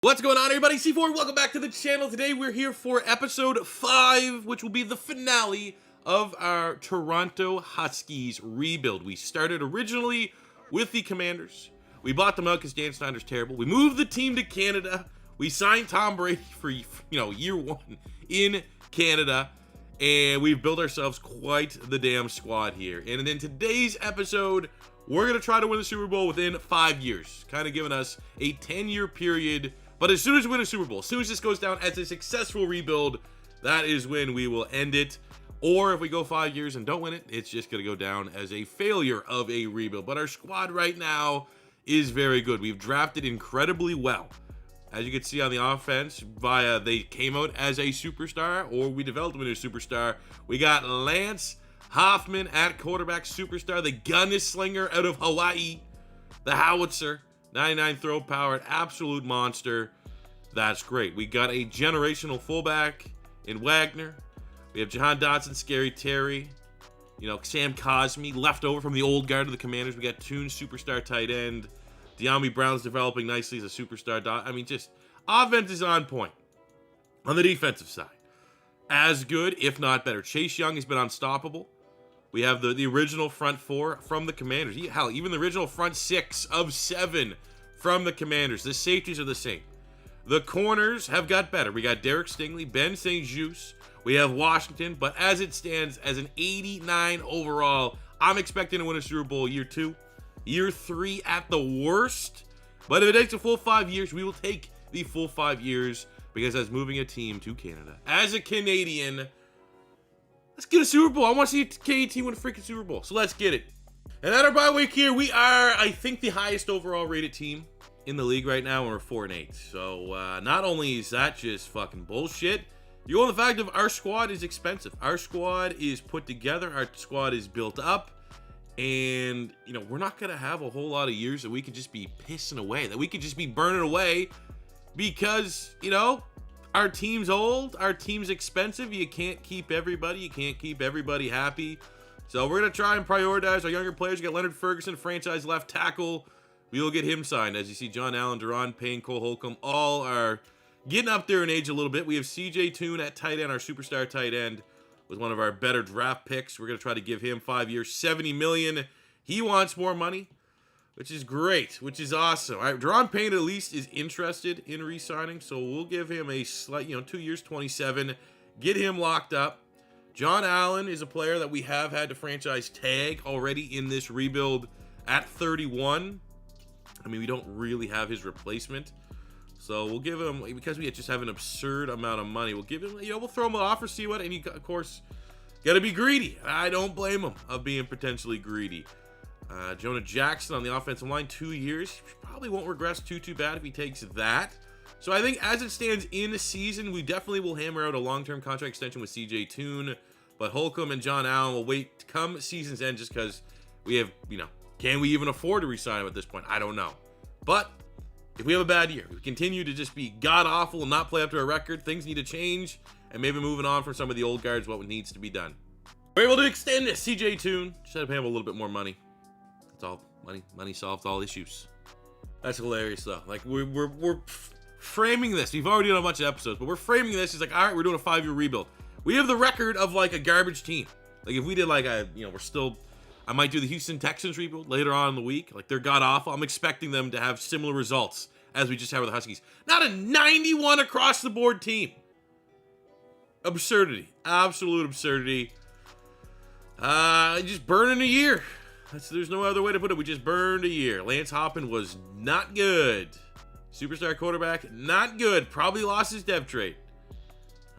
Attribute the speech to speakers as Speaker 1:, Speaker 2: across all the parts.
Speaker 1: What's going on, everybody? C4, welcome back to the channel. Today we're here for episode 5, which will be the finale of our Toronto Huskies rebuild. We started originally with the Commanders. We bought them out because Dan Snyder's terrible. We moved the team to Canada. We signed Tom Brady for, year 1 in Canada. And we've built ourselves quite the damn squad here. And in today's episode, we're going to try to win the Super Bowl within 5 years. Kind of giving us a 10-year period. But as soon as we win a Super Bowl, as soon as this goes down as a successful rebuild, that is when we will end it. Or if we go 5 years and don't win it, it's just going to go down as a failure of a rebuild. But our squad right now is very good. We've drafted incredibly well. As you can see on the offense, they came out as a superstar, or we developed them into a superstar. We got Lance Hoffman at quarterback, superstar. The gunslinger out of Hawaii, the howitzer. 99 throw power, an absolute monster. That's great. We got a generational fullback in Wagner. We have Jahan Dotson, Scary Terry, Sam Cosmi, left over from the old guard of the Commanders. We got Toon, superstar tight end. De'Ami Brown's developing nicely as a superstar. Just offense is on point. On the defensive side, as good, if not better. Chase Young has been unstoppable. We have the original front 4 from the Commanders. Hell, even the original front 6 of 7 from the Commanders. The safeties are the same. The corners have got better. We got Derek Stingley, Ben St-Juste. We have Washington. But as it stands, as an 89 overall, I'm expecting to win a Super Bowl year 2. Year 3 at the worst. But if it takes a full 5 years, we will take the full 5 years. Because as moving a team to Canada, as a Canadian, let's get a Super Bowl. I want to see a Canadian team win a freaking Super Bowl. So let's get it. And at our bye week here, we are, I think, the highest overall rated team in the league right now. And we're 4-8. So not only is that just fucking bullshit, you go on the fact of our squad is expensive. Our squad is put together. Our squad is built up. And, we're not going to have a whole lot of years that we could just be pissing away. That we could just be burning away because, our team's old, our team's expensive. You can't keep everybody. You can't keep everybody happy. So we're going to try and prioritize our younger players. We got Leonard Ferguson, franchise left tackle. We will get him signed. As you see, John Allen, Duron Payne, Cole Holcomb, all are getting up there in age a little bit. We have CJ Toon at tight end, our superstar tight end, was one of our better draft picks. We're going to try to give him 5 years, $70 million. He wants more money, which is great, which is awesome. All right, Duron Payne at least is interested in re-signing, so we'll give him a slight, 2 years, 27, get him locked up. John Allen is a player that we have had to franchise tag already in this rebuild at 31. We don't really have his replacement, so we'll give him, because we just have an absurd amount of money, we'll give him, we'll throw him an offer, see what, and he, of course, got to be greedy. I don't blame him of being potentially greedy. Jonah Jackson on the offensive line, 2 years. Probably won't regress too bad if he takes that. So I think as it stands in the season, we definitely will hammer out a long-term contract extension with CJ Toon. But Holcomb and John Allen will wait to come season's end just because we have, can we even afford to re-sign him at this point? I don't know. But if we have a bad year, we continue to just be god-awful and not play up to our record, things need to change, and maybe moving on from some of the old guards, what needs to be done. We're able to extend this CJ Toon. Just had to pay him a little bit more money. It's all money solves all issues. That's hilarious though. Like we're framing this. We've already done a bunch of episodes, but we're framing this as like, all right, we're doing a 5-year rebuild. We have the record of like a garbage team. Like if we did like I might do the Houston Texans rebuild later on in the week. Like they're god awful. I'm expecting them to have similar results as we just had with the Huskies. Not a 91 across the board team. Absurdity. Absolute absurdity. Just burning a year. There's no other way to put it. We just burned a year. Lance Hoffman was not good. Superstar quarterback, not good. Probably lost his depth trait.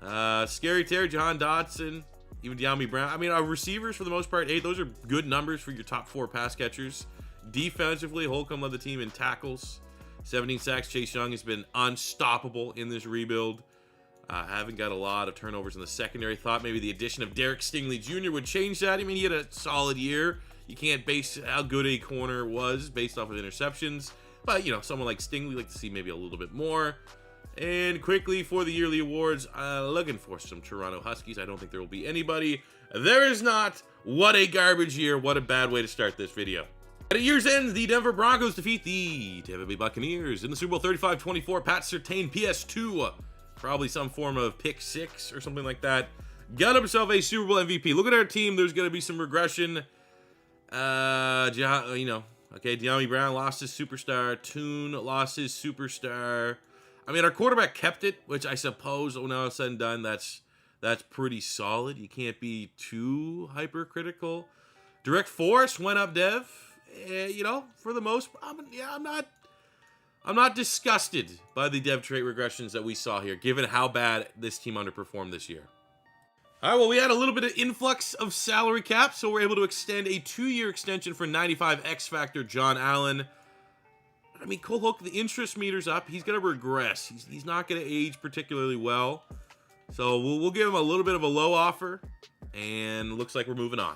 Speaker 1: Scary Terry, Jahan Dotson, even De'Ami Brown. Our receivers, for the most part, those are good numbers for your top 4 pass catchers. Defensively, Holcomb led the team in tackles. 17 sacks. Chase Young has been unstoppable in this rebuild. Haven't got a lot of turnovers in the secondary. Thought maybe the addition of Derek Stingley Jr. would change that. He had a solid year. You can't base how good a corner was based off of interceptions. But, someone like Stingley, we'd like to see maybe a little bit more. And quickly for the yearly awards, looking for some Toronto Huskies. I don't think there will be anybody. There is not. What a garbage year. What a bad way to start this video. At year's end, the Denver Broncos defeat the Tampa Bay Buccaneers in the Super Bowl 35-24. Pat Surtain, PS2, probably some form of pick 6 or something like that. Got himself a Super Bowl MVP. Look at our team. There's going to be some regression. Okay, De'Ami Brown lost his superstar. Toon lost his superstar. I mean, our quarterback kept it, which I suppose, when all is said and done, that's pretty solid. You can't be too hypercritical. Direct Force went up, Dev. For the most, I'm not disgusted by the Dev trait regressions that we saw here, given how bad this team underperformed this year. All right, well, we had a little bit of influx of salary cap, so we're able to extend a 2-year extension for 95 X Factor John Allen. I mean, Cole Hook, the interest meter's up. He's going to regress. He's not going to age particularly well. So we'll give him a little bit of a low offer, and looks like we're moving on.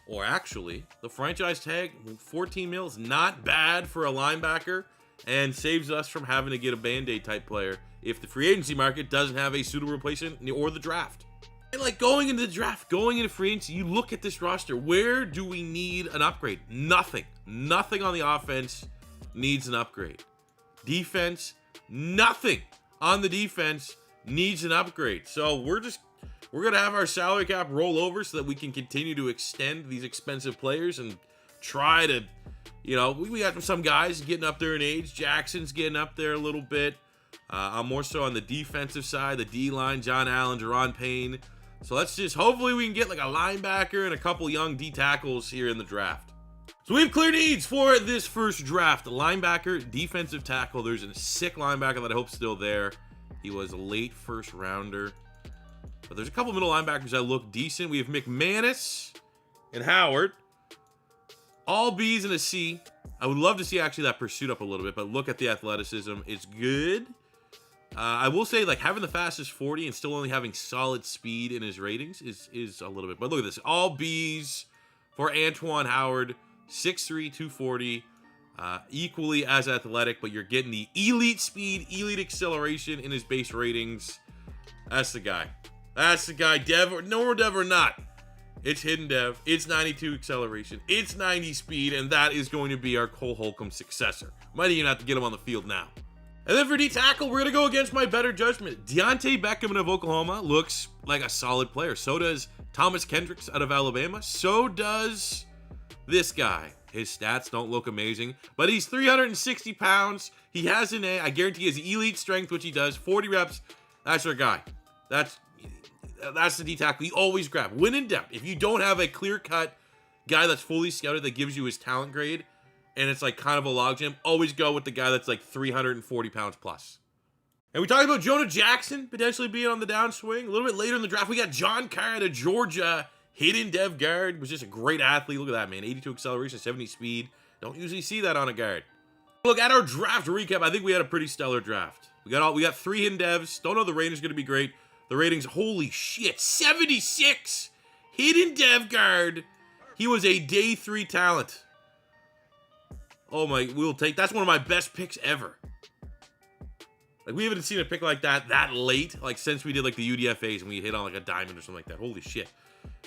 Speaker 1: Or actually, the franchise tag, 14 mil, is not bad for a linebacker and saves us from having to get a Band-Aid type player if the free agency market doesn't have a suitable replacement or the draft. And like going into the draft, going into free agency, you look at this roster. Where do we need an upgrade? Nothing. Nothing on the offense needs an upgrade. Defense, nothing on the defense needs an upgrade. So we're going to have our salary cap roll over so that we can continue to extend these expensive players and try to, we got some guys getting up there in age. Jackson's getting up there a little bit. I'm more so on the defensive side, the D-line, John Allen, Jerron Payne. So let's just, hopefully we can get like a linebacker and a couple young D tackles here in the draft. So we have clear needs for this first draft. Linebacker, defensive tackle. There's a sick linebacker that I hope's still there. He was a late first rounder. But there's a couple middle linebackers that look decent. We have McManus and Howard. All B's and a C. I would love to see actually that pursuit up a little bit, but look at the athleticism. It's good. I will say, like, having the fastest 40 and still only having solid speed in his ratings is a little bit. But look at this. All B's for Antoine Howard. 6'3", 240. Equally as athletic, but you're getting the elite speed, elite acceleration in his base ratings. That's the guy. That's the guy. Dev, normal Dev or not. It's hidden Dev. It's 92 acceleration. It's 90 speed, and that is going to be our Cole Holcomb successor. Might even have to get him on the field now. And then for D-tackle, we're going to go against my better judgment. Deontay Beckham of Oklahoma looks like a solid player. So does Thomas Kendricks out of Alabama. So does this guy. His stats don't look amazing, but he's 360 pounds. He has an A. I guarantee he has elite strength, which he does. 40 reps. That's our guy. That's the D-tackle you always grab. When in doubt, if you don't have a clear-cut guy that's fully scouted that gives you his talent grade, and it's like kind of a logjam, always go with the guy that's like 340 pounds plus. And we talked about Jonah Jackson potentially being on the downswing. A little bit later in the draft, we got John Carr out of Georgia. Hidden Dev guard. Was just a great athlete. Look at that, man. 82 acceleration, 70 speed. Don't usually see that on a guard. Look, at our draft recap, I think we had a pretty stellar draft. We got 3 hidden devs. Don't know the rating's going to be great. The ratings, holy shit, 76! Hidden dev guard. He was a day 3 talent. Oh my, that's one of my best picks ever. Like, we haven't seen a pick like that late, like since we did like the UDFAs and we hit on like a diamond or something like that. Holy shit.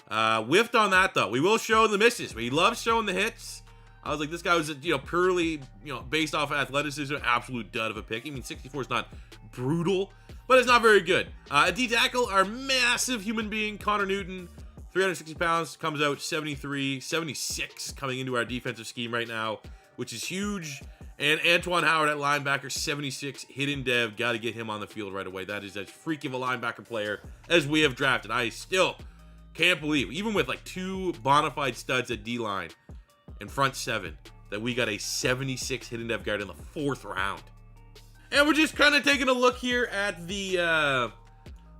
Speaker 1: Whiffed on that though. We will show the misses. We love showing the hits. I was like, this guy was, purely, based off of athleticism, absolute dud of a pick. I mean, 64 is not brutal, but it's not very good. A D-tackle, our massive human being, Connor Newton, 360 pounds, comes out 73, 76 coming into our defensive scheme right now, which is huge. And Antoine Howard at linebacker, 76, hidden dev. Got to get him on the field right away. That is as freaky of a linebacker player as we have drafted. I still can't believe, even with like 2 bona fide studs at D-line and front 7, that we got a 76 hidden dev guard in the 4th round. And we're just kind of taking a look here at the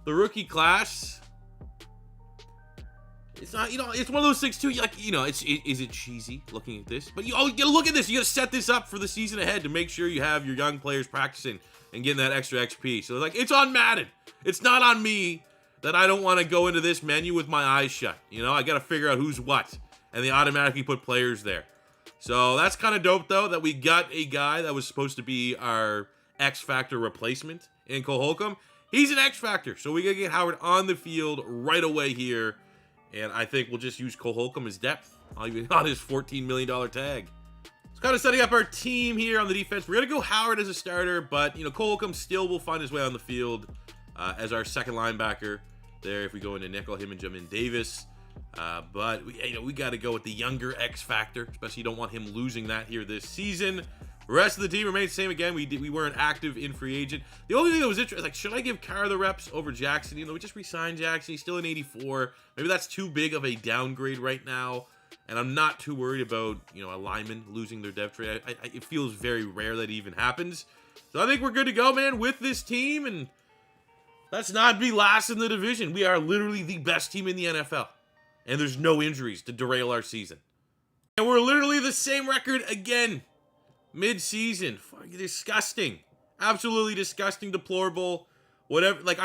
Speaker 1: rookie class. It's not, it's one of those things too. Is it cheesy looking at this? But you gotta look at this. You gotta set this up for the season ahead to make sure you have your young players practicing and getting that extra XP. So like, it's on Madden. It's not on me that I don't want to go into this menu with my eyes shut. I gotta figure out who's what, and they automatically put players there. So that's kind of dope though, that we got a guy that was supposed to be our X Factor replacement in Cole Holcomb. He's an X Factor, so we gotta get Howard on the field right away here. And I think we'll just use Cole Holcomb as depth on his $14 million tag. So kind of setting up our team here on the defense. We're going to go Howard as a starter, but, you know, Cole Holcomb still will find his way on the field as our second linebacker there. If we go into nickel, him and Jamin Davis. But, we got to go with the younger X factor, especially you don't want him losing that here this season. The rest of the team remains the same again. We weren't active in free agent. The only thing that was interesting, like, should I give Carr the reps over Jackson? You know, we just re-signed Jackson. He's still in 84. Maybe that's too big of a downgrade right now. And I'm not too worried about, a lineman losing their depth trade. It feels very rare that it even happens. So I think we're good to go, man, with this team. And let's not be last in the division. We are literally the best team in the NFL. And there's no injuries to derail our season. And we're literally the same record again. Mid-season. Fucking disgusting. Absolutely disgusting, deplorable. Whatever. Like,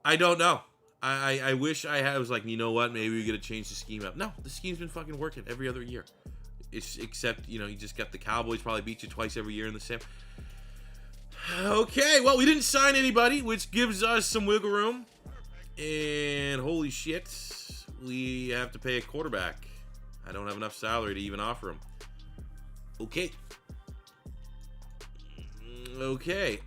Speaker 1: I don't know. I wish I was like, you know what? Maybe we gotta change the scheme up. No, the scheme's been fucking working every other year. Except, you just got the Cowboys probably beat you twice every year in the same. Okay, well, we didn't sign anybody, which gives us some wiggle room. And holy shit, we have to pay a quarterback. I don't have enough salary to even offer him. Okay. Okay.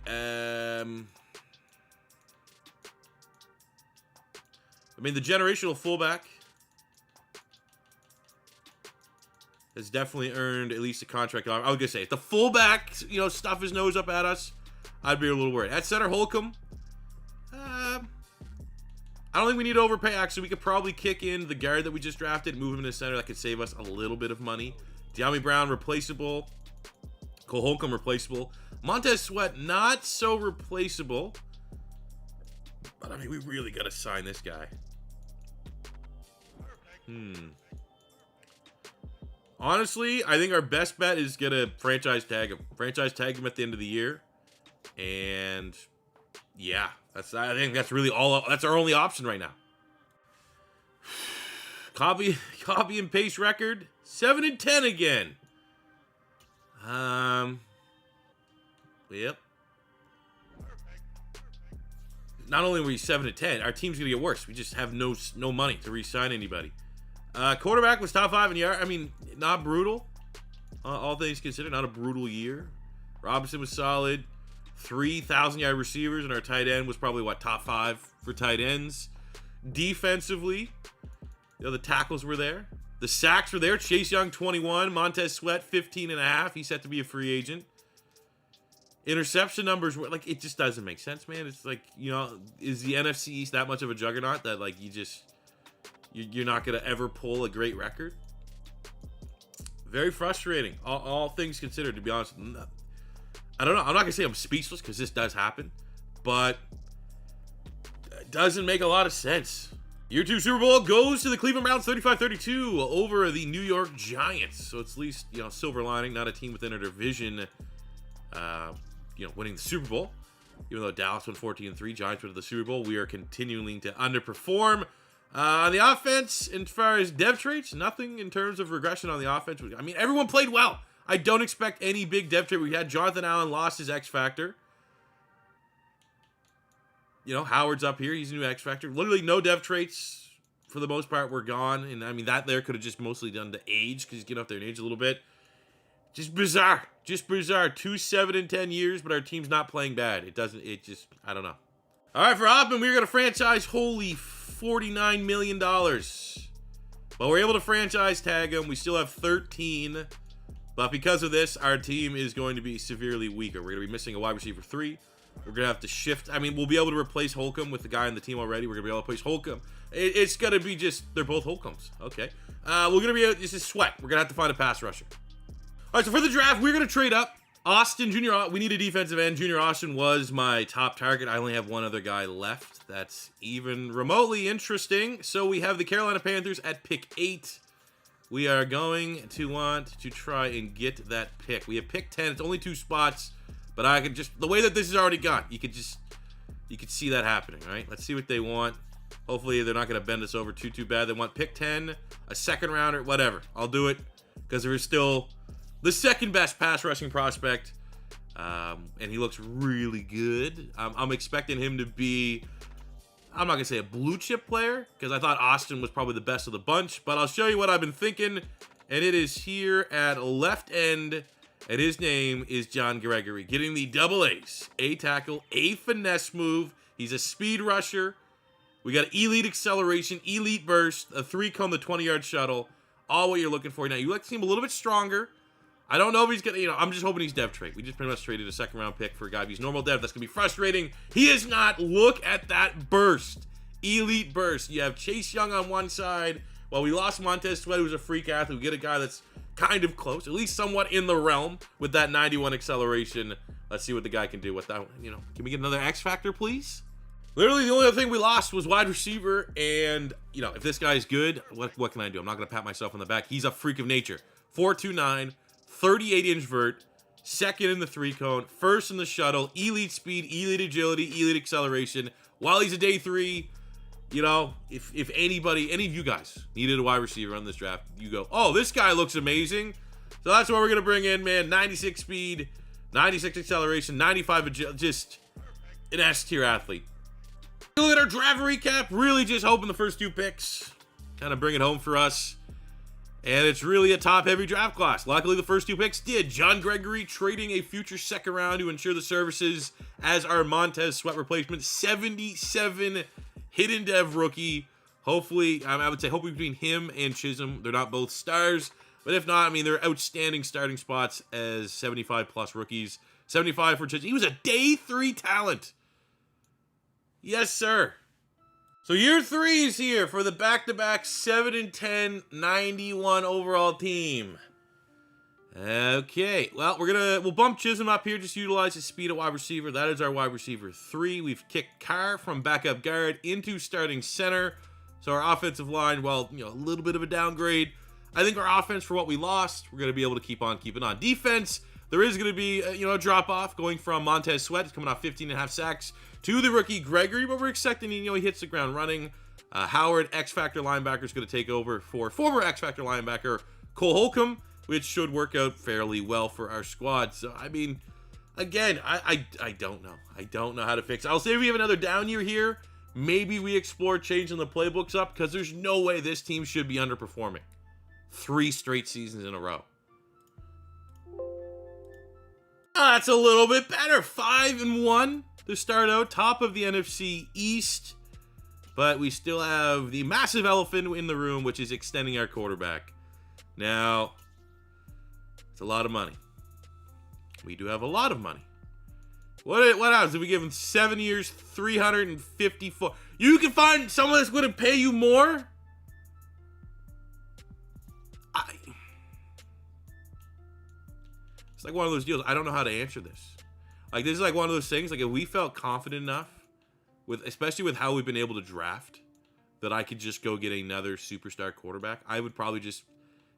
Speaker 1: The generational fullback has definitely earned at least a contract. I was going to say, if the fullback, stuff his nose up at us, I'd be a little worried. At center, Holcomb. I don't think we need to overpay. Actually, we could probably kick in the guard that we just drafted, move him to center. That could save us a little bit of money. De'Ami Brown, replaceable. Cole Holcomb, replaceable. Montez Sweat, not so replaceable. But, we really got to sign this guy. Honestly, I think our best bet is going to franchise tag him. Franchise tag him at the end of the year. And, yeah, I think that's really all. That's our only option right now. Copy and paste record. 7-10 again. Yep. Not only were we 7-10, our team's gonna get worse. We just have no money to re-sign anybody. Quarterback was top 5 in yard. Not brutal. All things considered, not a brutal year. Robinson was solid. 3,000-yard receivers, and our tight end was probably top 5 for tight ends. Defensively, the tackles were there. The sacks were there. Chase Young, 21. Montez Sweat, 15.5. He's set to be a free agent. Interception numbers were it just doesn't make sense, man. It's is the NFC East that much of a juggernaut that you're not gonna ever pull a great record? Very frustrating. All things considered, to be honest. I don't know. I'm not gonna say I'm speechless because this does happen, but it doesn't make a lot of sense. Year 2 Super Bowl goes to the Cleveland Browns 35-32 over the New York Giants. So it's at least, silver lining, not a team within a division, winning the Super Bowl. Even though Dallas went 14-3, Giants went to the Super Bowl, we are continuing to underperform. On the offense, as far as dev traits, nothing in terms of regression on the offense. Everyone played well. I don't expect any big dev trait. We had Jonathan Allen lost his X factor. Howard's up here. He's a new X factor. Literally no dev traits for the most part were gone. And that there could have just mostly done to age because he's getting up there in age a little bit. Just bizarre. 2 7-10 years, but our team's not playing bad. I don't know. All right, for Hoffman, we were going to franchise holy $49 million. But we're able to franchise tag him. We still have 13. But because of this, our team is going to be severely weaker. We're going to be missing a wide receiver 3. We're going to have to shift. We'll be able to replace Holcomb with the guy on the team already. We're going to be able to replace Holcomb. It's going to be they're both Holcombs. Okay. We're going to be, this is Sweat. We're going to have to find a pass rusher. All right, so for the draft, we're going to trade up. Austin Jr., we need a defensive end. Junior Austin was my top target. I only have one other guy left. That's even remotely interesting. So we have the Carolina Panthers at pick 8. We are going to want to try and get that pick. We have pick 10. It's only 2 spots, but I can just, the way that this is already gone, you could see that happening, right? Let's see what they want. Hopefully they're not going to bend us over too bad. They want pick 10, a second rounder, whatever. I'll do it because there is still the second best pass rushing prospect, and he looks really good. I'm expecting him to be, I'm not going to say a blue chip player, because I thought Austin was probably the best of the bunch, but I'll show you what I've been thinking, and it is here at left end, and his name is John Gregory, getting the double ace, A tackle, A finesse move. He's a speed rusher. We got elite acceleration, elite burst, a 3-cone, the 20-yard shuttle, all what you're looking for. Now, you like to see him a little bit stronger. I don't know if he's going to, I'm just hoping he's dev trade. We just pretty much traded a second-round pick for a guy. If he's normal dev, that's going to be frustrating. He is not. Look at that burst. Elite burst. You have Chase Young on one side. While we lost Montez Sweat, who's a freak athlete, we get a guy that's kind of close, at least somewhat in the realm with that 91 acceleration. Let's see what the guy can do with that one. Can we get another X Factor, please? Literally, the only other thing we lost was wide receiver, and, if this guy's good, what can I do? I'm not going to pat myself on the back. He's a freak of nature. 4.29, 38-inch vert, second in the 3-cone, first in the shuttle, elite speed, elite agility, elite acceleration. While he's a day 3, if anybody, any of you guys needed a wide receiver on this draft, you go, oh, this guy looks amazing. So that's what we're going to bring in, man. 96 speed, 96 acceleration, 95 agility, just an S-tier athlete. Look at our draft recap. Really just hoping the first 2 picks kind of bring it home for us. And it's really a top-heavy draft class. Luckily, the first 2 picks did. John Gregory trading a future second round to ensure the services as our Montez Sweat replacement. 77 hidden dev rookie. Hopefully, I would say hopefully between him and Chisholm, they're not both stars. But if not, they're outstanding starting spots as 75-plus rookies. 75 for Chisholm. He was a day 3 talent. Yes, sir. So year 3 is here for the back-to-back 7-10, 91 overall team. Okay, well, we'll bump Chisholm up here, just utilize his speed at wide receiver. That is our wide receiver 3. We've kicked Carr from backup guard into starting center. So our offensive line, well, a little bit of a downgrade. I think our offense, for what we lost, we're going to be able to keep on keeping on. Defense, there is going to be, a drop-off going from Montez Sweat. He's coming off 15.5 sacks. To the rookie Gregory, but we're expecting, he hits the ground running. Howard, X-Factor linebacker, is going to take over for former X-Factor linebacker Cole Holcomb, which should work out fairly well for our squad. So, again, I don't know. I don't know how to fix it. I'll say if we have another down year here, maybe we explore changing the playbooks up, because there's no way this team should be underperforming 3 straight seasons in a row. That's a little bit better. 5-1. To start out, top of the NFC East, but we still have the massive elephant in the room, which is extending our quarterback. Now, it's a lot of money. We do have a lot of money. What happens if we give him 7 years, 354? You can find someone that's going to pay you more? It's like one of those deals. I don't know how to answer this. This is like one of those things, if we felt confident enough, especially with how we've been able to draft, that I could just go get another superstar quarterback, I would probably just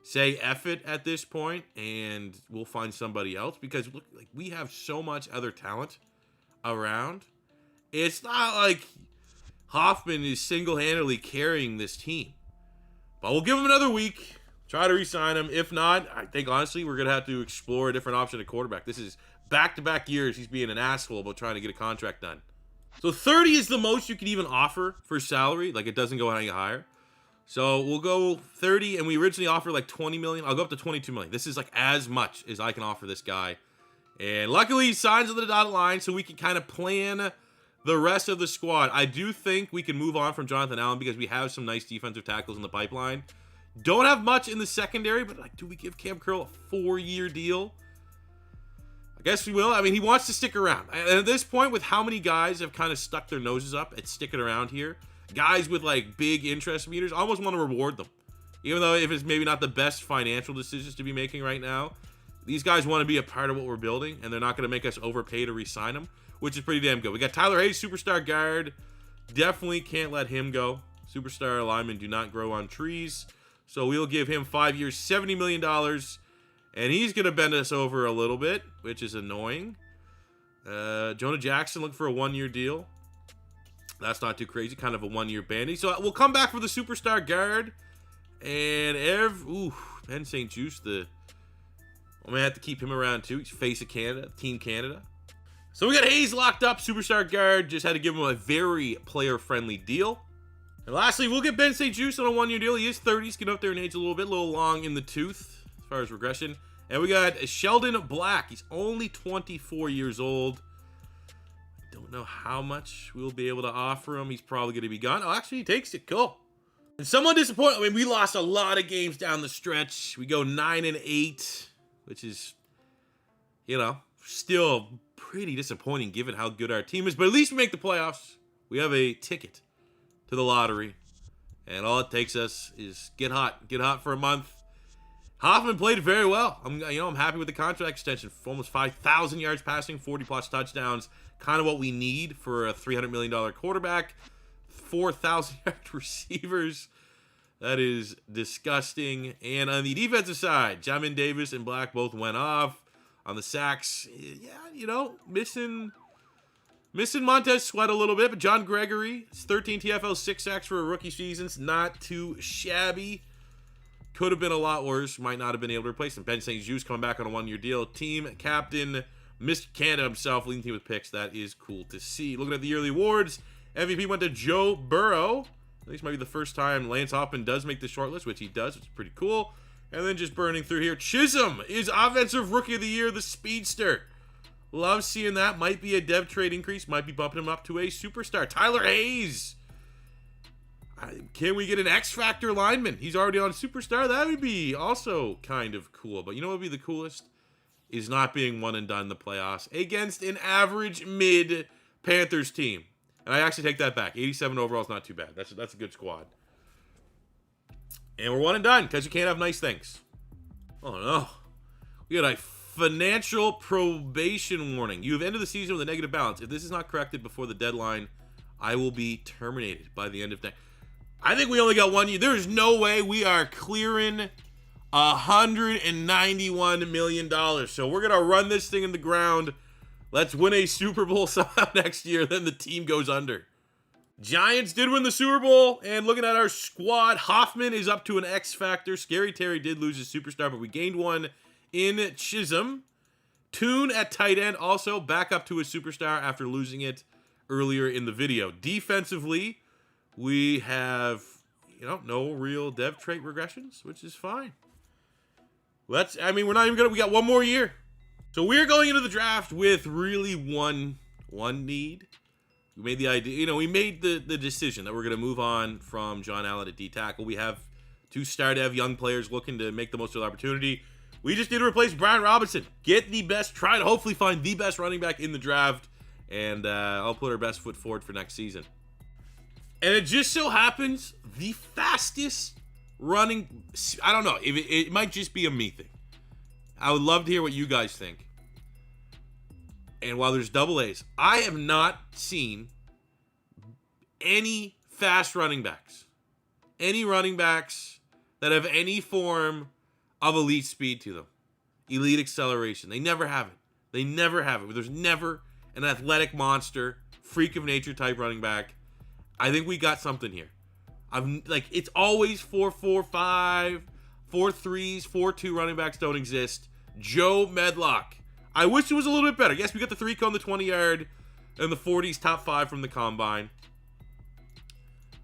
Speaker 1: say F it at this point, and we'll find somebody else, because look, we have so much other talent around. It's not like Hoffman is single-handedly carrying this team. But we'll give him another week, try to re-sign him. If not, I think, honestly, we're going to have to explore a different option at quarterback. This is back-to-back years he's being an asshole about trying to get a contract done. So 30 is the most you can even offer for salary. It doesn't go any higher. So we'll go 30, and we originally offered 20 million. I'll go up to 22 million. This is as much as I can offer this guy. And luckily, he signs on the dotted line, so we can kind of plan the rest of the squad. I do think we can move on from Jonathan Allen, because we have some nice defensive tackles in the pipeline. Don't have much in the secondary, but do we give Cam Curl a 4-year deal? I guess we will. He wants to stick around. And at this point, with how many guys have kind of stuck their noses up at sticking around here, guys with big interest meters, I almost want to reward them. Even though if it's maybe not the best financial decisions to be making right now, these guys want to be a part of what we're building, and they're not going to make us overpay to re-sign them, which is pretty damn good. We got Tyler Hayes, superstar guard. Definitely can't let him go. Superstar linemen do not grow on trees. So we'll give him 5 years, $70 million. And he's going to bend us over a little bit, which is annoying. Jonah Jackson looking for a 1-year deal. That's not too crazy. Kind of a 1-year bandy. So we'll come back for the superstar guard. And Ben St. Just, I'm going to have to keep him around too. He's face of Canada, Team Canada. So we got Hayes locked up, superstar guard. Just had to give him a very player-friendly deal. And lastly, we'll get Ben St. Juste on a 1-year deal. He is 30. He's getting up there in age a little long in the tooth as far as regression. And we got Sheldon Black. He's only 24 years old. Don't know how much we'll be able to offer him. He's probably going to be gone. Oh, actually, he takes it. Cool. And somewhat disappointed. I mean, we lost a lot of games down the stretch. We go 9-8, which is, you know, still pretty disappointing given how good our team is. But at least we make the playoffs. We have a ticket to the lottery. And all it takes us is get hot for a month. Hoffman played very well. I'm happy with the contract extension. For almost 5,000 yards passing, 40+ touchdowns. Kind of what we need for a $300 million quarterback. 4,000 yard receivers. That is disgusting. And on the defensive side, Jamin Davis and Black both went off. On the sacks, yeah, missing Montez Sweat a little bit, but John Gregory, 13 TFL, 6 sacks for a rookie season. It's not too shabby. Could have been a lot worse. Might not have been able to replace him. Ben St. Juste coming back on a 1-year deal. Team captain, Mr. Canada himself, leading team with picks. That is cool to see. Looking at the yearly awards, MVP went to Joe Burrow. I think this might be the first time Lance Hoffman does make the shortlist, which he does, which is pretty cool. And then just burning through here, Chisholm is Offensive Rookie of the Year, the speedster. Love seeing that. Might be a dev trade increase. Might be bumping him up to a superstar. Tyler Hayes. Can we get an X Factor lineman? He's already on superstar. That would be also kind of cool. But you know what would be the coolest? Is not being one and done in the playoffs against an average mid Panthers team. And I actually take that back. 87 overall is not too bad. That's a good squad. And we're one and done because you can't have nice things. Oh no. We got a financial probation warning. You have ended the season with a negative balance. If this is not corrected before the deadline, I will be terminated by the end of next. I think we only got 1 year. There is no way we are clearing $191 million. So we're going to run this thing in the ground. Let's win a Super Bowl somehow next year. Then the team goes under. Giants did win the Super Bowl. And looking at our squad, Hoffman is up to an X Factor. Scary Terry did lose his superstar, but we gained one in Chisholm. Toon at tight end also back up to a superstar after losing it earlier in the video. Defensively, we have, no real dev trait regressions, which is fine. We're not even gonna, we got 1 more year. So we're going into the draft with really one need. We made the idea, we made the decision that we're gonna move on from John Allen at D tackle. We have 2 star dev young players looking to make the most of the opportunity. We just need to replace Brian Robinson. Try to hopefully find the best running back in the draft. And I'll put our best foot forward for next season. And it just so happens the fastest running, I don't know, it might just be a me thing. I would love to hear what you guys think. And while there's double A's, I have not seen any fast running backs. Any running backs that have any form of elite speed to them. Elite acceleration. They never have it. There's never an athletic monster, freak of nature type running back. I think we got something here. It's always 4.45, 4.3s, 4.2 running backs don't exist. Joe Medlock. I wish it was a little bit better. Yes, we got the 3-cone, the 20-yard, and the 40s, top 5 from the combine.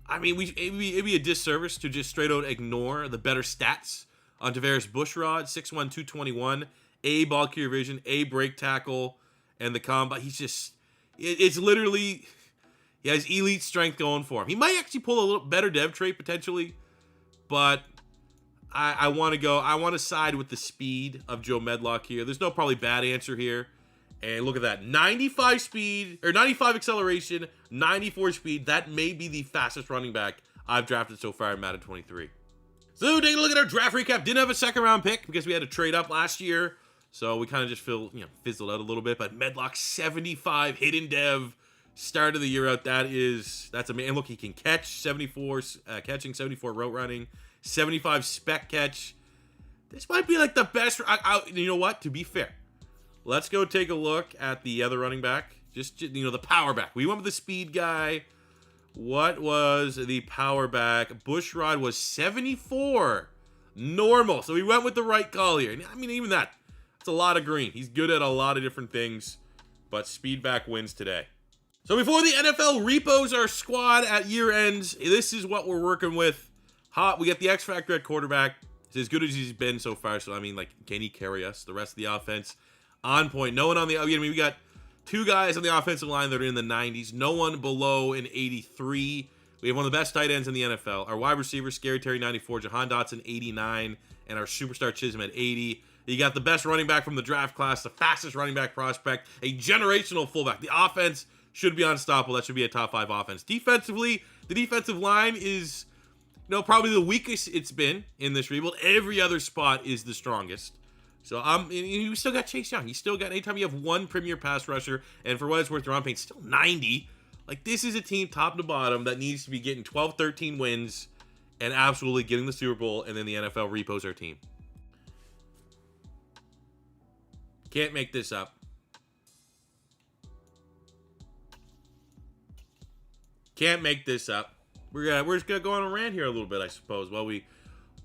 Speaker 1: I mean, it'd be a disservice to just straight out ignore the better stats on Tavares Bushrod, 6'1", 221, A, ball carrier vision, A, break tackle, and the combine. It's literally, he has elite strength going for him. He might actually pull a little better dev trait potentially, but I want to side with the speed of Joe Medlock here. There's no probably bad answer here. And look at that, 95 speed, or 95 acceleration, 94 speed. That may be the fastest running back I've drafted so far in Madden 23. So taking a look at our draft recap, didn't have a 2nd round pick because we had to trade up last year. So we kind of just fizzled out a little bit. But Medlock, 75 hidden dev, start of the year out. That's amazing. And look, he can catch 74 catching, 74 route running, 75 spec catch. This might be like the best. You know what? To be fair, let's go take a look at the other running back. Just the power back. We went with the speed guy. What was the power back? Bushrod was 74 normal. So we went with the right call here. I mean, even that's a lot of green. He's good at a lot of different things. but Speedback wins today. So before the NFL repos our squad at year ends, this is what we're working with. We got the X Factor at quarterback. He's as good as he's been so far. So, I mean, like, can he carry us? The rest of the offense on point. No one on the, I mean, we got 2 guys on the offensive line that are in the 90s. No one below an 83. We have one of the best tight ends in the NFL. Our wide receiver, Scary Terry, 94. Jahan Dotson, 89. And our superstar Chisholm at 80. You got the best running back from the draft class, the fastest running back prospect, a generational fullback. The offense should be unstoppable. That should be a top 5 offense. Defensively, the defensive line is, probably the weakest it's been in this rebuild. Every other spot is the strongest. So you still got Chase Young. You still got, anytime you have one premier pass rusher, and for what it's worth, Ron Payne's still 90. Like, this is a team top to bottom that needs to be getting 12, 13 wins and absolutely getting the Super Bowl, and then the NFL repos our team. Can't make this up. Can't make this up. We're just gonna go on a rant here a little bit, I suppose. While we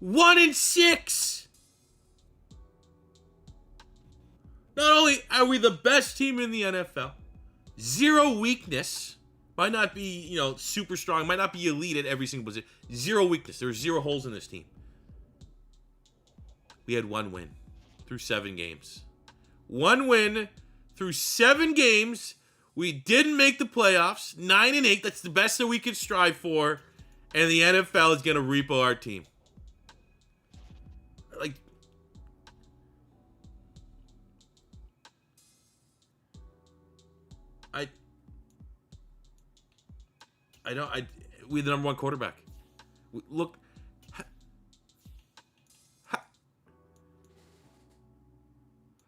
Speaker 1: 1-6. Not only are we the best team in the NFL, 0 weakness. Might not be, super strong. Might not be elite at every single position. 0 weakness. There's 0 holes in this team. We had 1 win through 7 games. 1 win through 7 games. We didn't make the playoffs. 9-8. That's the best that we could strive for. And the NFL is going to repo our team. Like, we're the number 1 quarterback. Look.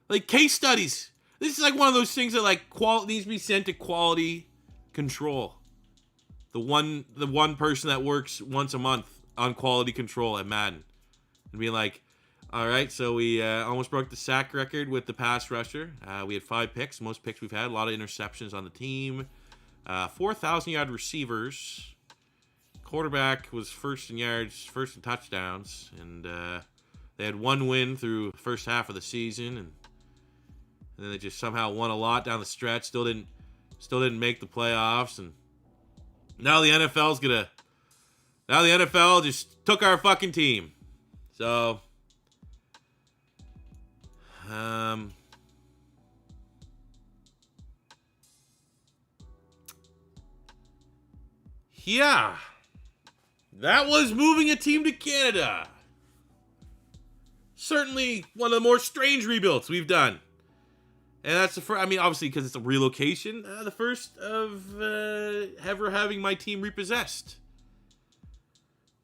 Speaker 1: Like, case studies. This is like one of those things that needs to be sent to quality control. The one person that works once a month on quality control at Madden. And be like, all right, so we almost broke the sack record with the pass rusher. We had 5 picks, most picks we've had. A lot of interceptions on the team. 4,000-yard receivers. Quarterback was first in yards, first in touchdowns. And they had 1 win through the first half of the season. And then they just somehow won a lot down the stretch. Still didn't make the playoffs. And now the NFL just took our fucking team. So, yeah, that was moving a team to Canada. Certainly one of the more strange rebuilds we've done. And that's the first, obviously because it's a relocation, the first of ever having my team repossessed.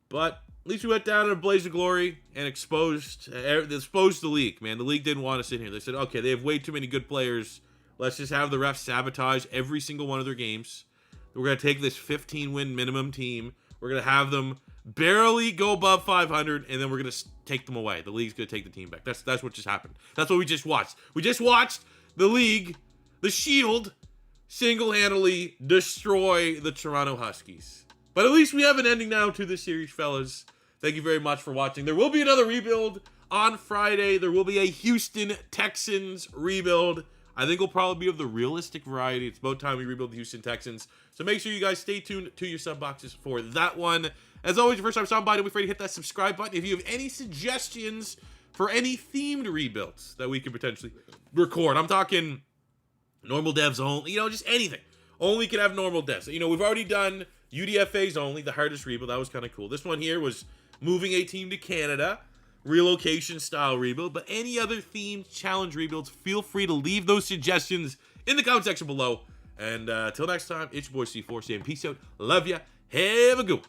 Speaker 1: But at least we went down in a blaze of glory and exposed the league, man. The league didn't want us in here. They said, okay, they have way too many good players. Let's just have the refs sabotage every single one of their games. We're going to take this 15-win minimum team. We're going to have them barely go above 500, and then we're going to take them away. The league's going to take the team back. That's what just happened. That's what we just watched. We just watched the league, the Shield, single-handedly destroy the Toronto Huskies. But at least we have an ending now to this series, fellas. Thank you very much for watching. There will be another rebuild on Friday. There will be a Houston Texans rebuild. I think it'll probably be of the realistic variety. It's about time we rebuild the Houston Texans. So make sure you guys stay tuned to your sub boxes for that one. As always, your first time stopping by, don't be afraid to hit that subscribe button. If you have any suggestions for any themed rebuilds that we could potentially record, I'm talking normal devs only, just anything. Only can have normal devs. We've already done UDFAs only, the hardest rebuild. That was kind of cool. This one here was moving a team to Canada, relocation style rebuild. But any other themed challenge rebuilds, feel free to leave those suggestions in the comment section below. And till next time, it's your boy C4 saying peace out. Love ya. Have a good one.